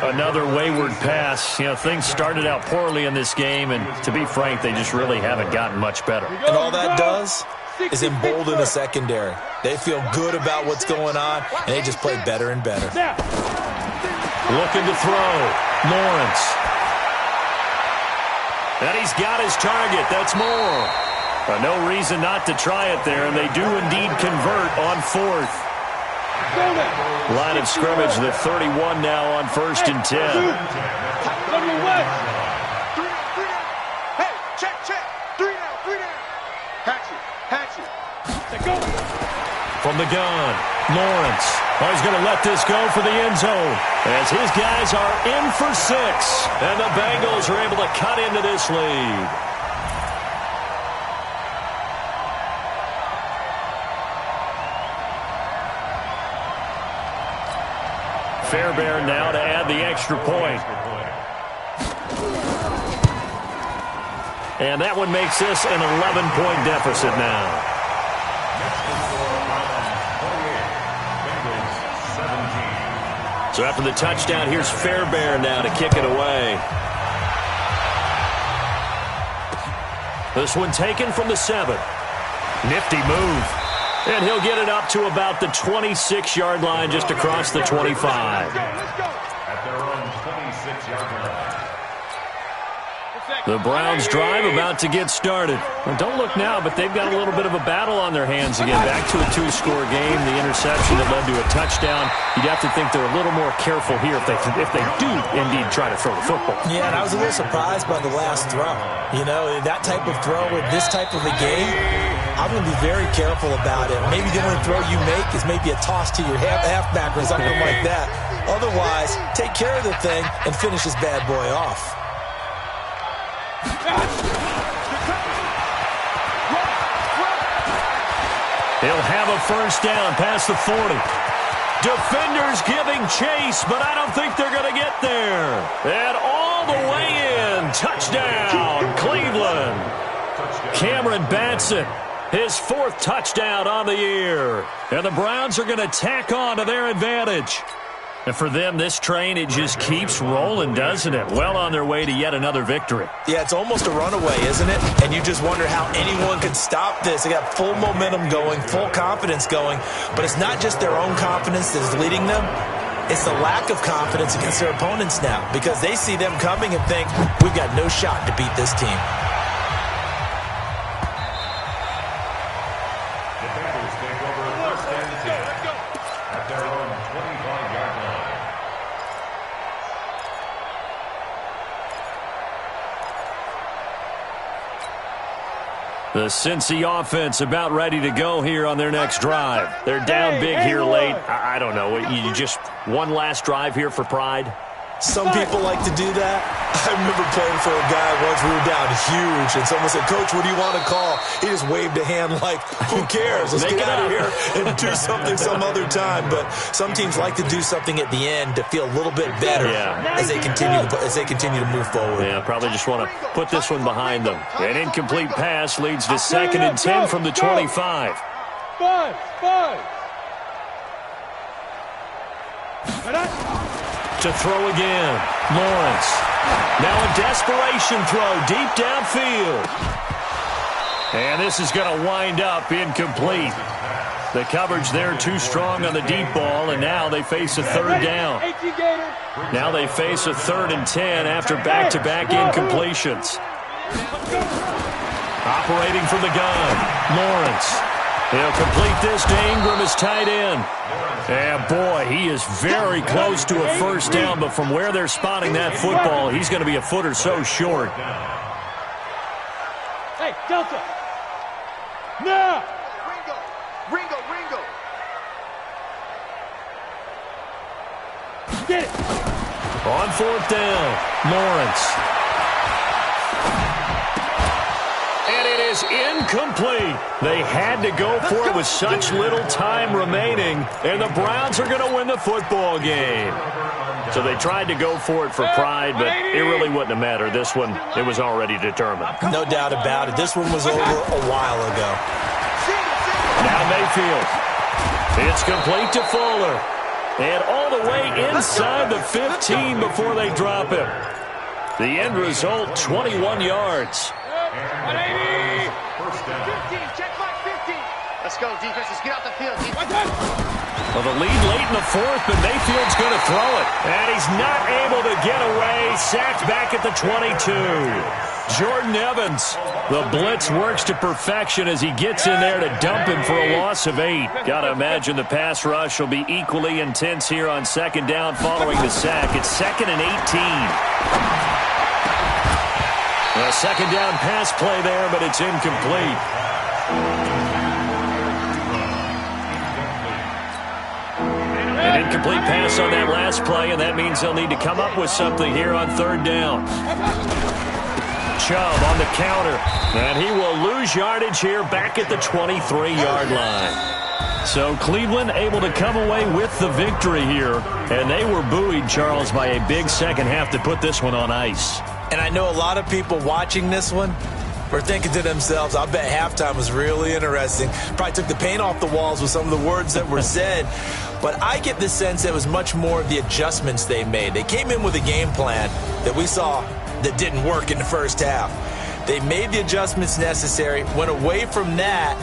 Another wayward pass. You know, things started out poorly in this game, and to be frank, they just really haven't gotten much better. And all that does is embolden the secondary. They feel good about what's going on, and they just play better and better. Looking to throw. Lawrence. And he's got his target. That's more. No reason not to try it there, and they do indeed convert on 4th. Line of scrimmage, the 31 now on 1st and 10. Hey, check. 3 down. Hatch it. From the gun, Lawrence. Oh, he's going to let this go for the end zone as his guys are in for 6. And the Bengals are able to cut into this lead. Fairbairn now to add the extra point. And that one makes this an 11-point deficit now. So after the touchdown, here's Fairbairn now to kick it away. This one taken from the 7. Nifty move. And he'll get it up to about the 26-yard line, just across the 25. At their own 26-yard line. The Browns drive about to get started. Well, don't look now, but they've got a little bit of a battle on their hands again. Back to a 2-score game. The interception that led to a touchdown. You'd have to think they're a little more careful here if they do indeed try to throw the football. Yeah, and I was a little surprised by the last throw. You know, that type of throw in this type of a game, I'm going to be very careful about it. Maybe the only throw you make is maybe a toss to your halfback or something like that. Otherwise, take care of the thing and finish this bad boy off. He'll have a first down past the 40. Defenders giving chase, but I don't think they're going to get there. And all the way in. Touchdown, Cleveland. Cameron Batson, his 4th touchdown on the year. And the Browns are going to tack on to their advantage. And for them, this train, it just keeps rolling, doesn't it? Well on their way to yet another victory. Yeah, it's almost a runaway, isn't it? And you just wonder how anyone could stop this. They got full momentum going, full confidence going. But it's not just their own confidence that is leading them. It's the lack of confidence against their opponents now, because they see them coming and think, we've got no shot to beat this team. Defenders take over first and 10 at their own 25-yard line. The Cincy offense about ready to go here on their next drive. They're down big here late. I don't know. You just one last drive here for pride? Some people like to do that. I remember playing for a guy once. We were down huge, and someone said, Coach, what do you want to call? He just waved a hand like, who cares? Let's get out of here and do something some other time. But some teams like to do something at the end to feel a little bit better as they continue to move forward. Yeah, probably just want to put this one behind them. An incomplete pass leads to 2nd and 10 from the 25. Five. To throw again, Lawrence. Now a desperation throw deep downfield. And this is going to wind up incomplete. The coverage there too strong on the deep ball, and now they face a 3rd down. Now they face a 3rd and 10 after back-to-back incompletions. Operating from the gun, Lawrence. He'll complete this to Ingram as tight end. And boy, he is very close to a first down, but from where they're spotting that football, he's going to be a foot or so short. Hey, Delta. Now. Ringo. Get it. On 4th down, Lawrence. And it is incomplete. They had to go for it with such little time remaining, and the Browns are going to win the football game. So they tried to go for it for pride, but it really wouldn't have mattered. This one, it was already determined. No doubt about it. This one was over a while ago. Now Mayfield. It's complete to Fuller. And all the way inside the 15 before they drop him. The end result, 21 yards. 15, check my 15. Let's go, defense. Let's get out the field. Well, the lead late in the 4th, but Mayfield's going to throw it. And he's not able to get away. Sacked back at the 22. Jordan Evans. The blitz works to perfection as he gets in there to dump him for a loss of 8. Got to imagine the pass rush will be equally intense here on 2nd down following the sack. It's 2nd and 18. A 2nd down pass play there, but it's incomplete. An incomplete pass on that last play, and that means they'll need to come up with something here on 3rd down. Chubb on the counter, and he will lose yardage here back at the 23-yard line. So Cleveland able to come away with the victory here, and they were buoyed, Charles, by a big second half to put this one on ice. And I know a lot of people watching this one were thinking to themselves, I bet halftime was really interesting. Probably took the paint off the walls with some of the words that were said. But I get the sense that it was much more of the adjustments they made. They came in with a game plan that we saw that didn't work in the first half. They made the adjustments necessary, went away from that,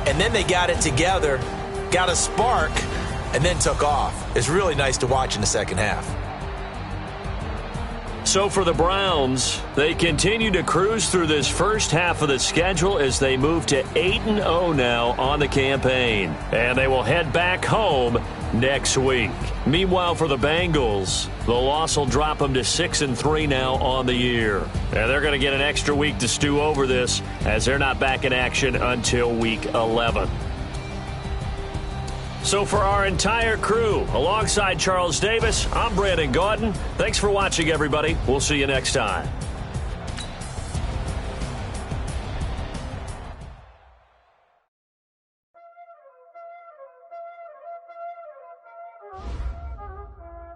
and then they got it together, got a spark, and then took off. It's really nice to watch in the second half. So for the Browns, they continue to cruise through this first half of the schedule as they move to 8-0 now on the campaign. And they will head back home next week. Meanwhile, for the Bengals, the loss will drop them to 6-3 now on the year. And they're going to get an extra week to stew over this as they're not back in action until week 11. So for our entire crew, alongside Charles Davis, I'm Brandon Gaudin. Thanks for watching, everybody. We'll see you next time.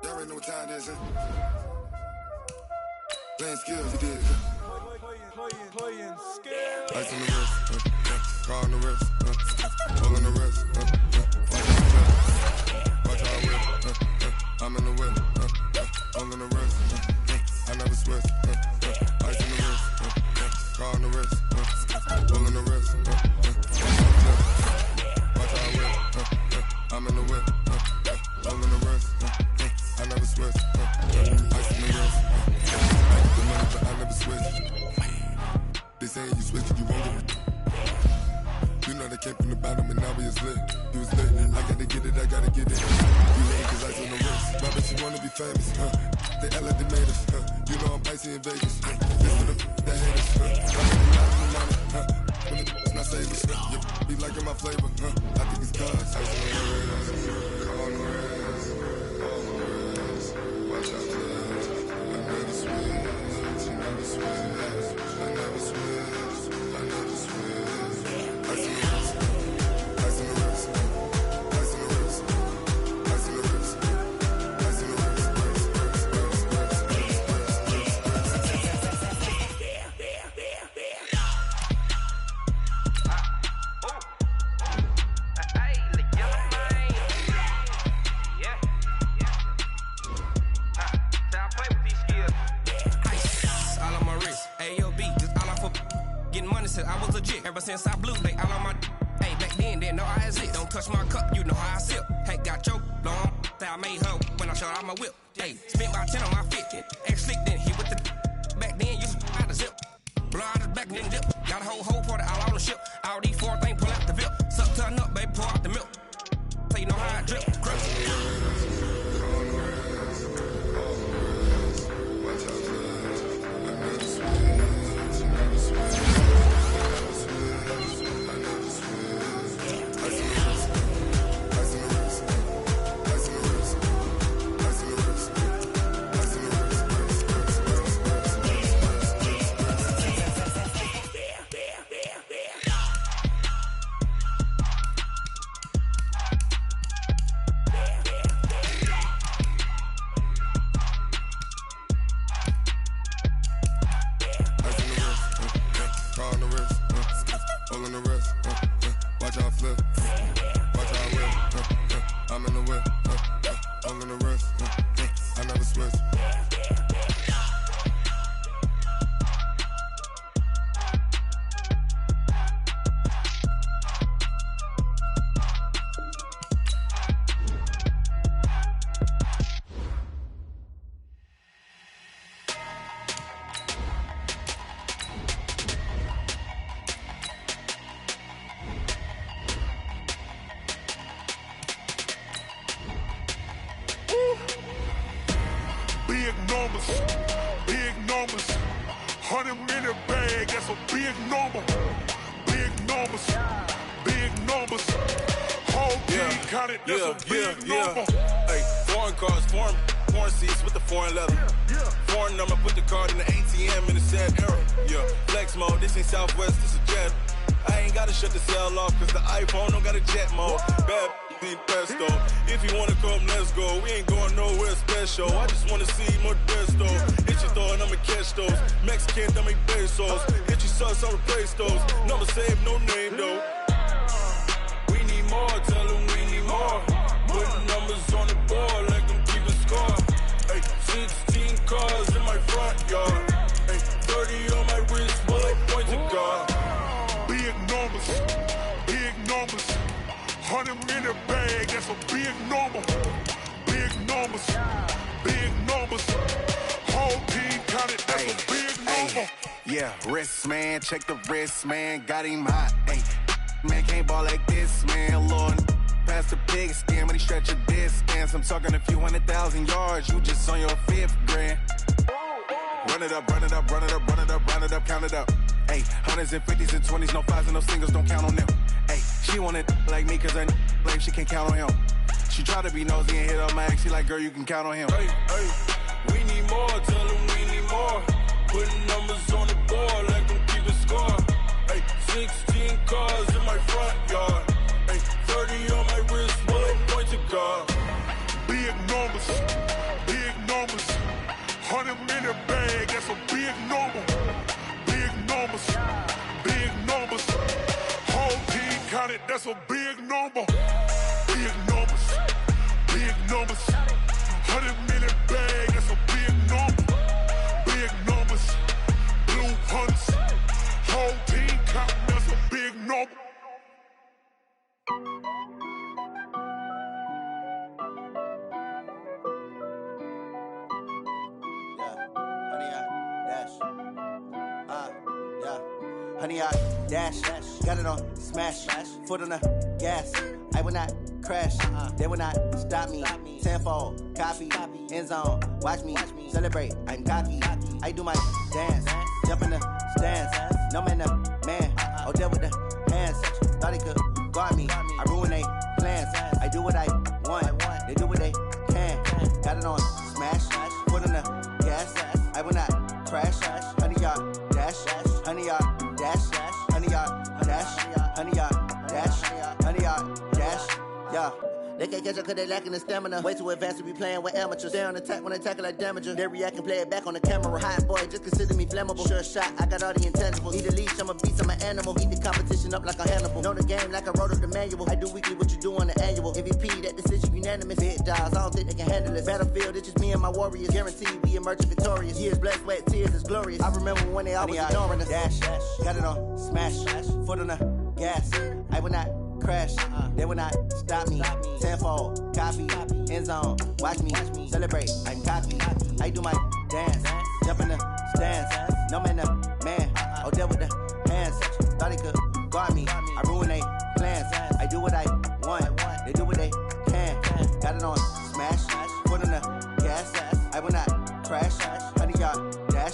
Y'all already know what time it is, huh? Playing skills, he did. Playing skills. Ice on the wrist, car on the wrist, all on the wrist, watch how I whip, I'm in the whip, all on the wrist, I never switch, ice on the wrist, car on the wrist, all on the wrist, watch how I whip, I'm in the whip, all on the wrist, I never switch, ice on the wrist, the money but I never switch. They say you switch it, you won't get it. You know they came from the bottom and now we is lit. You was lit, I gotta get it, I gotta get it. You hate cause ice on the wrist. My bitch, you wanna be famous, They act like they made us, You know I'm icy in Vegas, This for the that hate us, I make a lot of money, When it's not savers, Be liking my flavor, I think it's cause ice on the wrist, on the wrist, on the wrist. Watch out, cuz I never switch, you never switch. I never switch, I never switch. Ice in the wrist, ice in the wrist, ice in the wrist, ice in the wrist, ice in the wrist, I was legit ever since I blew. They all on my hey back then didn't know I exist. Don't touch my cup, you know how I sip. Hey, got choked long that I made her when I showed out my whip. Hey, spent about 10 on my fit. Ex slick then hit with the back then used to out the zip. Blow out his back then dip. Got a whole party all on the ship. All these four things pull out the VIP. Suck turn up, baby, pour out the milk. So you know how I drip. Grip. Big numbers, 100 minute bag, that's a big number. Big numbers, whole team counted, that's a big number. Hey, foreign cars, foreign seats with the foreign leather. Foreign number, put the card in the ATM in the sad era. Yeah, flex mode, this ain't Southwest, this a jet. I ain't gotta shut the cell off, cause the iPhone don't got a jet mode. Bad need pesto. If you wanna come, let's go. We ain't going nowhere special. I just wanna see more pesto. Hit your throw and I'ma catch those. Mexican, I make pesos. Hit your sauce, I'll replace those. Number save, no name though. We need more, tell them we need more. Putting numbers on the board like I'm keeping score. Hey, 16 cars in my front yard. Hey, 30 on my wrist, bullet point to God. Big numbers, numbers. Big numbers. Whole team counted, that's a big number. Yeah, wrist, man, check the wrist, man, got him hot. Ay, man, can't ball like this, man, Lord. Past the pig skin, when he stretch a distance. I'm talking a few 100,000 yards, you just on your 5th grand. Run it up, run it up, run it up, run it up, run it up, count it up. Ay, hundreds and 50s and 20s, no 5s and no singles, don't count on them. Ay, she want it like me, cause her like she can't count on him. She try to be nosy and hit up my ex, she like, girl, you can count on him. Hey, hey, we need more, tell them we need more. Putting numbers on the board like I'm keeping score. Hey, 16 cars in my front yard. Hey, 30 on my wrist, one point to guard. Big numbers, big numbers. 100 minute bag, that's a big number. Big numbers, big numbers. Whole team counted, that's a big number. Big numbers, big numbers. 100 minute bag, that's a big number. Big numbers, blue hunts. Whole team counting, that's a big number. Honey, I dash, got it on smash, foot on the gas. I will not crash, they will not stop me. Tenfold, copy, end zone, watch me celebrate. I'm cocky, I do my dance, jump in the stands. No man, the man, oh, deal with the hands. Thought he could guard me, I ruin they plans. I do what I want, they do what they can. Got it on smash, foot on the gas. I will not crash, honey, y'all dash, honey, y'all dash, honey, y'all dash, honey, y'all dash, honey, y'all dash, yeah. They can't catch up cause they lacking the stamina. Way too advanced to be playing with amateurs. Stay on attack when I tackle like damager. They react and play it back on the camera. Hot boy, just consider me flammable. Sure shot, I got all the intangibles. Need a leash, I'm a beast, I'm an animal. Eat the competition up like a Hannibal. Know the game like I wrote up the manual. I do weekly what you do on the annual. MVP, that decision unanimous. Big jobs, I don't think they can handle it. Battlefield, it's just me and my warriors. Guaranteed we emerge victorious. Years, blood, sweat, tears, it's glorious. I remember when they always ignoring us. Dash, got it on smash, foot on the gas. I will not crash, they will not stop me. Tenfold, copy, end zone, watch me celebrate. I'm cocky, I do my dance, jump in the stands. No man, the man, oh, deal with the hands. Thought he could guard me, I ruin they plans. I do what I want, they do what they can. Got it on smash, foot on the gas. I will not crash, honey, y'all dash,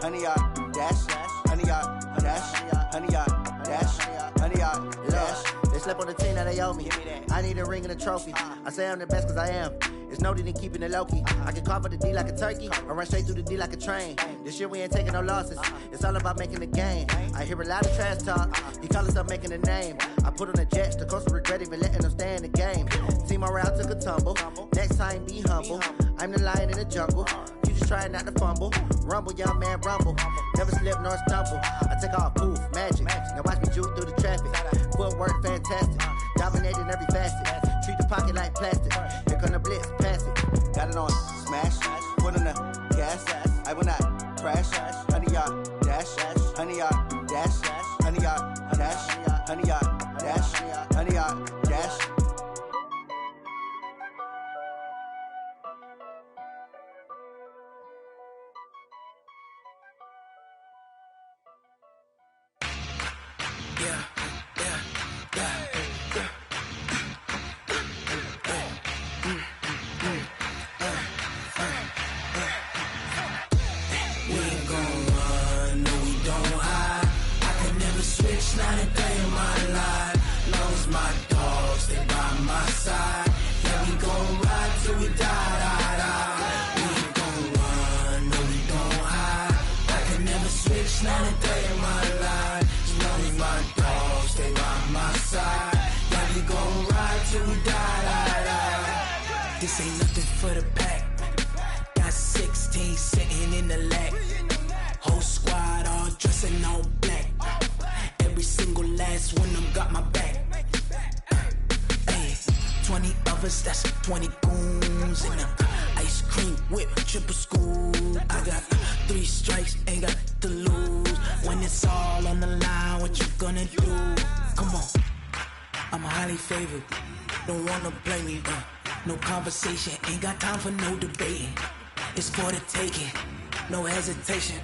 honey, y'all dash, honey, y'all dash, honey, y'all dash, honey, y'all dash. They slept on the team that they owe me. I need a ring and a trophy. I say I'm the best cause I am. It's no need in keeping it low-key. I can carve up the D like a turkey or run straight through the D like a train. This year we ain't taking no losses. It's all about making the game. I hear a lot of trash talk. He call us up making a name. I put on the Jets. The coach will regret even letting them stay in the game. Team around took a tumble. Next time be humble. I'm the lion in the jungle. You just trying not to fumble. Rumble, young man, rumble. Never slip nor stumble. I take off, poof, magic. Now watch me juke through the traffic. Footwork fantastic. Dominating every facet. Treat the pocket like plastic. Here come the blitz, pass it. Got it on smash, foot on the gas. I will not crash. Honey, y'all dash, honey, y'all dash, honey, y'all dash, honey, y'all dash, honey, y'all dash. Not a day in my life. Long as my dogs, they by my side. Yeah, we gon' ride till we die, die, die. We ain't gon' run, no, we don't hide. I can never switch, not a day in my life. As long as my dogs, they by my side. Yeah, we gon' ride till we die, die, die. This ain't nothing for the pack. Got 16 sitting in the lap. Whole squad all dressing all black. Every single last one of them got my back. Hey, 20 of us, that's 20 goons. And ice cream whip, triple scoop. I got 3 strikes, ain't got to lose. When it's all on the line, what you gonna do? Come on, I'm highly favored. Don't wanna blame me, no conversation, ain't got time for no debating. It's for the taking, no hesitation.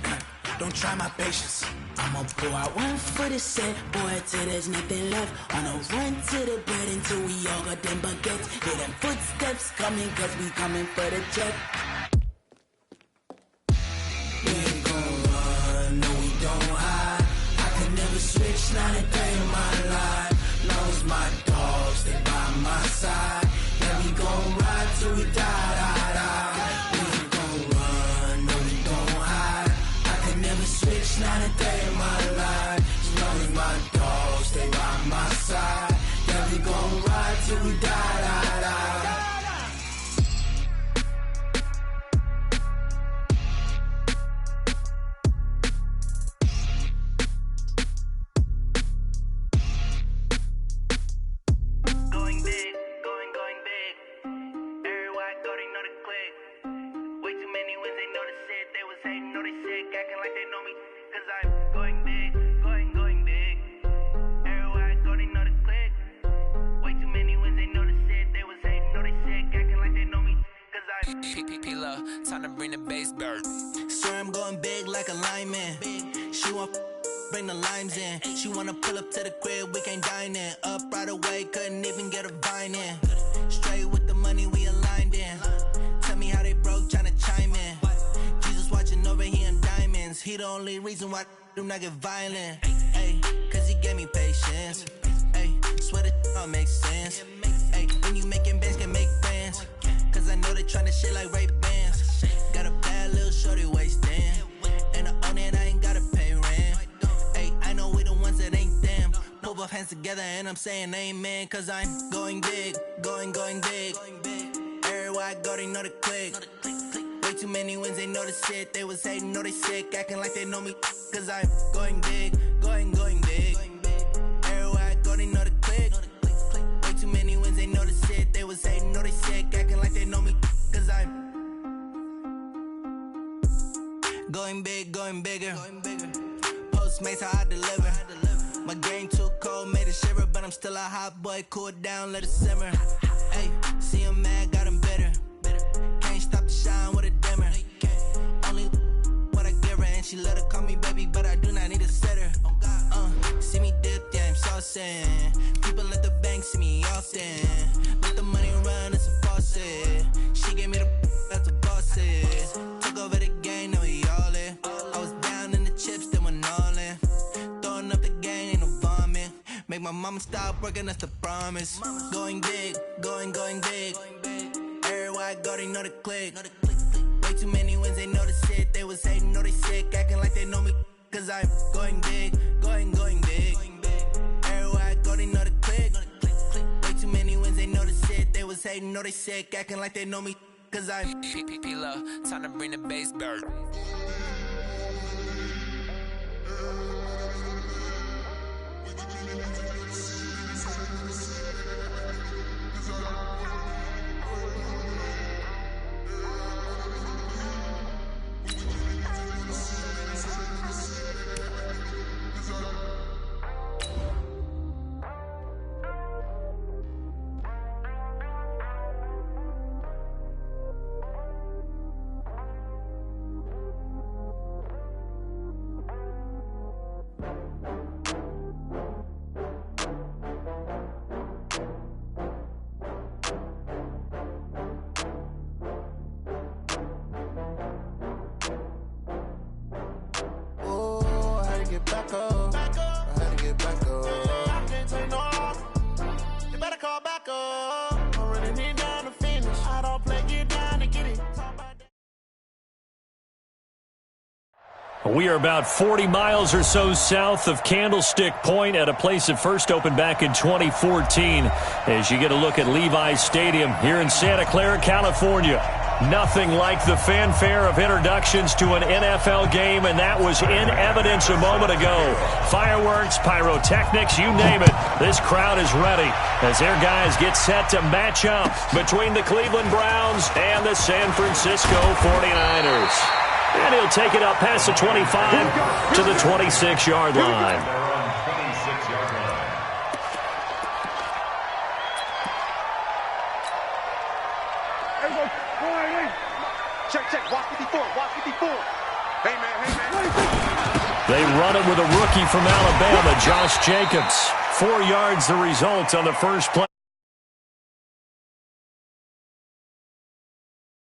Don't try my patience. I'ma pull out one for the set, boy, till there's nothing left. On a run to the bread until we all got them baguettes. Hear them footsteps coming, cause we coming for the check. We ain't gon' run, no we don't hide. I can never switch, not a day in my life. Long as my dogs, they by my side. Yeah, we gon' ride till we die, die, die. We ain't gon' run, no we don't hide. I can never switch, not a day in my life. As long as my dogs, stay by my side. Yeah, we gon' ride till we die, die, die. Time to bring the bass bird. Swear I'm going big like a lineman. She want bring the limes in. She wanna pull up to the crib, we can't dine in. Up right away, couldn't even get a vine in. Straight with the money we aligned in. Tell me how they broke, tryna chime in. Jesus watching over here in diamonds. He the only reason why I do not get violent. Ay, cause he gave me patience. Ay, swear that all makes sense. Ay, when you making bands, can make friends. Cause I know they tryna shit like Ray Bans. Got a bad little shorty wasting. And I own it, I ain't gotta pay rent. Ay, I know we the ones that ain't them. Pull both hands together and I'm saying amen. Cause I'm going big, going big. Everywhere I go, they know the click. Way too many wins, they know the shit. They was hating, know they sick, acting like they know me. Cause I'm going big, going big. Everywhere I go, they know the click. Way too many wins, they know the shit. They was hating, know they sick, acting like they know me. Cause I'm going big, going bigger. Postmates how I deliver. My game too cold, made it shiver. But I'm still a hot boy, cool it down, let it simmer. Hey, see him mad, got him bitter. Can't stop the shine with a dimmer. Only what I give her, and she let her call me baby, but I do not need a sitter. See me dip, yeah, I'm saucing. People at the bank see me often. Let the money run, it's a faucet. She gave me the that's a boss it. Took over the game, now we all in. I was down in the chips, then went all in. Throwing up the game, ain't no vomit. Make my mama stop working, that's the promise. Going big, going big. Everywhere I go, they know the click. Way too many wins, they know the shit. They was hating, know they sick, acting like they know me. Cause I'm going big, going big. Everywhere I go, they know the click. Way too many wins, they know the shit. They was hating, know they sick, acting like they know me. Cause I'm P-Love, time to bring the bass bird. We are about 40 miles or so south of Candlestick Point at a place that first opened back in 2014 as you get a look at Levi's Stadium here in Santa Clara, California. Nothing like the fanfare of introductions to an NFL game, and that was in evidence a moment ago. Fireworks, pyrotechnics, you name it. This crowd is ready as their guys get set to match up between the Cleveland Browns and the San Francisco 49ers. And he'll take it up past the 25 to the 26-yard line. Check. Watch 54. Hey, man. They run it with a rookie from Alabama, Josh Jacobs. 4 yards the result on the first play.